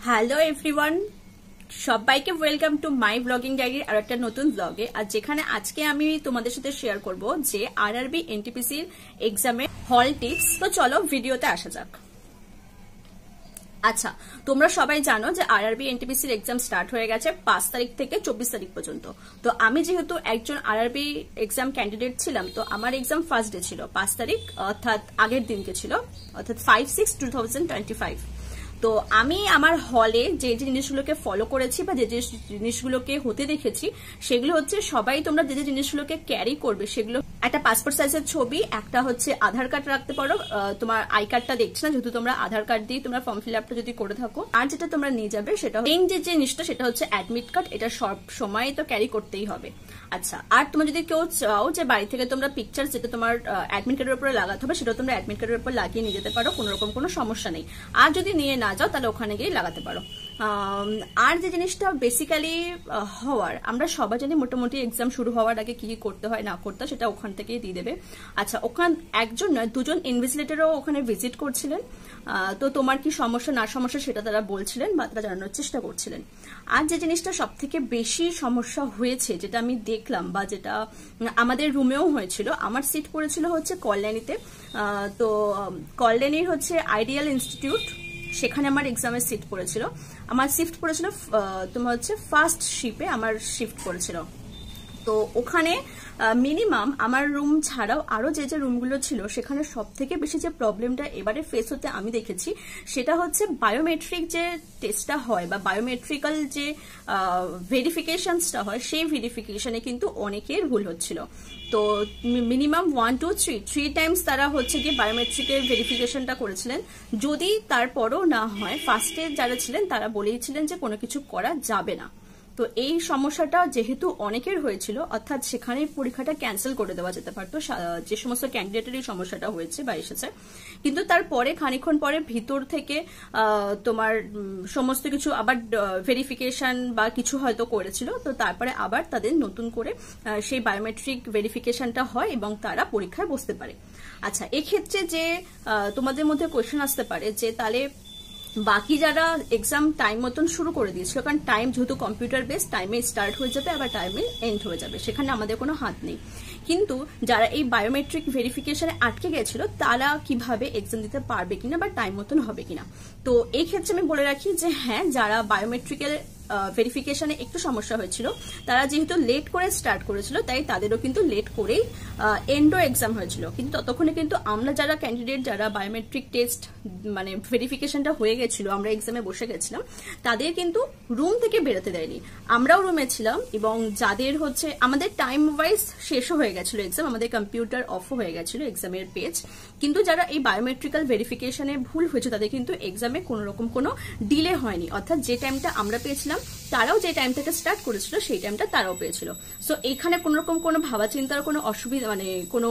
Hello everyone, সবাইকে welcome to my blogging ডায়েরির আর একটা নতুন ব্লগে। আর যেখানে আজকে আমি তোমাদের সাথে শেয়ার করব যে আরআরবি এনটিপিসির এক্সামের হল টিপস। তো চলো ভিডিওতে আসা যাক। আচ্ছা, তোমরা সবাই জানো যে আরআরবি এনটিপিসির এক্সাম স্টার্ট হয়ে গেছে 5 তারিখ থেকে 24 তারিখ পর্যন্ত। তো আমি যেহেতু একজন আরআরবি এক্সাম ক্যান্ডিডেট ছিলাম, তো আমার এক্সাম ফার্স্ট ডে ছিল 5 তারিখ, অর্থাৎ আগের দিনকে ছিল, অর্থাৎ 5/6/2025। তো আমি আমার হলে যে জিনিসগুলোকে ফলো করেছি বা যে জিনিসগুলোকে হতে দেখেছি সেগুলো হচ্ছে, সবাই তোমরা যে জিনিসগুলোকে ক্যারি করবে সেগুলো একটা পাসপোর্ট সাইজের ছবি, একটা হচ্ছে আধার কার্ড রাখতে পারো। তোমার আই কার্ডটা দেখছি না, যেহেতু তোমরা আধার কার্ড দিয়ে তোমরা ফর্ম ফিল আপটা যদি করে থাকো। আর যেটা তোমরা নিয়ে যাবে সেটা মেইন যে জিনিসটা সেটা হচ্ছে অ্যাডমিট কার্ড। এটা সব সময় তো ক্যারি করতেই হবে। আচ্ছা, আর তোমরা যদি কেউ চাও যে বাড়ি থেকে তোমরা পিকচার যেটা তোমার অ্যাডমিট কার্ডের উপরে লাগাতে হবে সেটা তোমরা অ্যাডমিট কার্ডের উপর লাগিয়ে নিয়ে যেতে পারো, কোনো রকম কোনো সমস্যা নেই। আর যদি নিয়ে না যাও তাহলে ওখানে গিয়ে লাগাতে পারো। আর যে জিনিসটা বেসিক্যালি হওয়ার, আমরা সবাই জানি মোটামুটি এক্সাম শুরু হওয়ার আগে কি কি করতে হয় না করতে হয় সেটা ওখান থেকেই দিয়ে দেবে। আচ্ছা, ওখানে একজন নয় দুজন ইনভিজিলেটরও ওখানে ভিজিট করছিলেন। তো তোমার কি সমস্যা না সমস্যা সেটা তারা বলছিলেন বা তারা জানানোর চেষ্টা করছিলেন। আর যে জিনিসটা সব থেকে বেশি সমস্যা হয়েছে, যেটা আমি দেখলাম বা যেটা আমাদের রুমেও হয়েছিল, আমার সিট পড়েছিল হচ্ছে কল্যাণীতে। তো কল্যাণীর হচ্ছে আইডিয়াল ইনস্টিটিউট, সেখানে আমার এক্সামের সিট পড়েছিল। আমার শিফট পড়েছিল তোমার হচ্ছে ফার্স্ট শিপে আমার শিফট পড়েছিল। তো ওখানে মিনিমাম আমার রুম ছাড়াও আরো যে যে রুমগুলো ছিল সেখানে সব থেকে বেশি যে প্রবলেমটা এবারে ফেস হতে আমি দেখেছি সেটা হচ্ছে বায়োমেট্রিক যে টেস্টটা হয় বা বায়োমেট্রিক্যাল যে ভেরিফিকেশনসটা হয়, সেই ভেরিফিকেশনে কিন্তু অনেকের ভুল হচ্ছিল। তো মিনিমাম 1 2 3 টাইমস তারা হচ্ছে গিয়ে বায়োমেট্রিকের ভেরিফিকেশনটা করেছিলেন। যদি তারপরও না হয়, ফার্স্টে যারা ছিলেন তারা বলেইছিলেন যে কোনো কিছু করা যাবে না। তো এই সমস্যাটা যেহেতু অনেকের হয়েছিল, অর্থাৎ সেখানে পরীক্ষাটা ক্যান্সেল করে দেওয়া যেতে পারতো যে সমস্ত ক্যান্ডিডেটের এই সমস্যাটা হয়েছে বা এসেছে। কিন্তু তারপরে খানিকক্ষণ পরে ভিতর থেকে তোমার সমস্ত কিছু আবার ভেরিফিকেশন বা কিছু হয়তো করেছিল, তো তারপরে আবার তাদের নতুন করে সেই বায়োমেট্রিক ভেরিফিকেশনটা হয় এবং তারা পরীক্ষায় বসতে পারে। আচ্ছা, এক্ষেত্রে যে তোমাদের মধ্যে কোয়েশ্চেন আসতে পারে যে তাহলে বাকি যারা এক্সাম টাইম মতন শুরু করে দিয়েছিল, কারণ টাইম যেহেতু কম্পিউটার বেস, টাইমে স্টার্ট হয়ে যাবে আবার টাইমে এন্ড হয়ে যাবে, সেখানে আমাদের কোনো হাত নেই। কিন্তু যারা এই বায়োমেট্রিক ভেরিফিকেশনে আটকে গেছিল তারা কিভাবে এক্সাম দিতে পারবে কিনা বা টাইম মতন হবে কিনা। তো এই ক্ষেত্রে আমি বলে রাখি যে হ্যাঁ, যারা বায়োমেট্রিকের ভেরিফিকেশনে একটু সমস্যা হয়েছিল তারা যেহেতু লেট করে স্টার্ট করেছিল, তাই তাদেরও কিন্তু লেট করেই এন্ডো এক্সাম হয়েছিল। কিন্তু ততক্ষণে কিন্তু আমরা যারা ক্যান্ডিডেট, যারা বায়োমেট্রিক টেস্ট মানে ভেরিফিকেশনটা হয়ে গেছিল, আমরা এক্সামে বসে গেছিলাম, তাদের কিন্তু রুম থেকে বেরোতে দেয়নি। আমরাও রুমে ছিলাম এবং যাদের হচ্ছে আমাদের টাইম ওয়াইজ শেষও হয়ে গেছিল এক্সাম, আমাদের কম্পিউটার অফও হয়ে গেছিল এক্সামের পেজ। কিন্তু যারা এই বায়োমেট্রিক্যাল ভেরিফিকেশনে ভুল হয়েছে তাদের কিন্তু এক্সামে কোনো রকম কোনো ডিলে হয়নি, অর্থাৎ যে টাইমটা আমরা পেয়েছিলাম তারাও যে টাইম থেকে স্টার্ট করেছিল সেই টাইমটা তারাও পেয়েছিল। সো এখানে কোন রকম কোনো ভাবা চিন্তার কোনো অসুবিধা মানে কোনো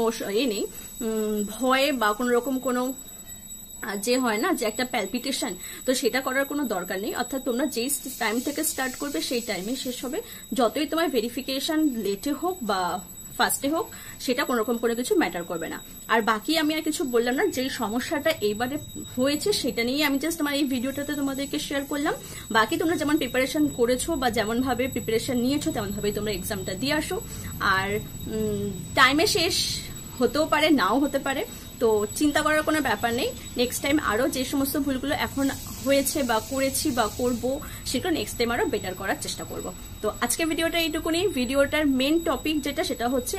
নেই, ভয়ে বা কোনো রকম কোনো যে হয় না যে একটা প্যালপিটেশন, তো সেটা করার কোনো দরকার নেই। অর্থাৎ তোমরা যেই টাইম থেকে স্টার্ট করবে সেই টাইমে শেষ হবে। যতই তোমার ভেরিফিকেশন লেটে হোক বা ফার্স্টে হোক, সেটা কোনো রকম কোনো কিছু ম্যাটার করবে না। আর বাকি আমি আর কিছু বললাম না, যে সমস্যাটা এইবারে হয়েছে সেটা নিয়ে আমি জাস্ট আমার এই ভিডিওটাতে তোমাদেরকে শেয়ার করলাম। বাকি তোমরা যেমন প্রিপারেশন করেছো বা যেমন ভাবে প্রিপারেশন নিয়েছো তেমন ভাবেই তোমরা এক্সামটা দিয়ে আসো। আর টাইমে শেষ হতেও পারে, নাও হতে পারে, তো চিন্তা করার কোনো ব্যাপার নেই। নেক্সট টাইম আরো যে সমস্ত ভুলগুলো এখন হয়েছে বা করেছি বা করব সেগুলো নেক্সট টাইম আরো বেটার করার চেষ্টা করব। তো আজকে ভিডিওটা এইটুকুনি। ভিডিওটার মেন টপিক যেটা সেটা হচ্ছে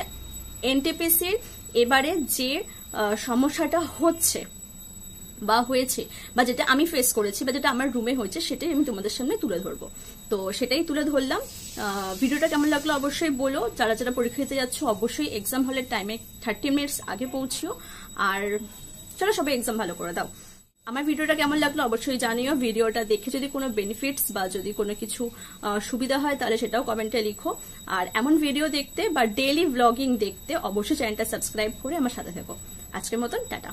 এনটিপিসির এবারে যে সমস্যাটা হচ্ছে বা হয়েছে বা যেটা আমি ফেস করেছি বা যেটা আমার রুমে হয়েছে সেটাই আমি তোমাদের সামনে তুলে ধরবো। তো সেটাই তুলে ধরলাম। ভিডিওটা কেমন লাগলো অবশ্যই বলো। যারা যারা পরীক্ষা দিতে যাচ্ছ অবশ্যই এক্সাম হলের টাইমে 30 মিনিটস আগে পৌঁছিও। আর চলো সবাই এক্সাম ভালো করে দাও। আমার ভিডিওটা কেমন লাগলো অবশ্যই জানিও। ভিডিওটা দেখে যদি কোনো বেনিফিটস বা যদি কোনো কিছু সুবিধা হয় তাহলে সেটাও কমেন্টে লিখো। আর এমন ভিডিও দেখতে বা ডেইলি ব্লগিং দেখতে অবশ্যই চ্যানেলটা সাবস্ক্রাইব করে আমার সাথে থেকো। আজকের মতন টাটা।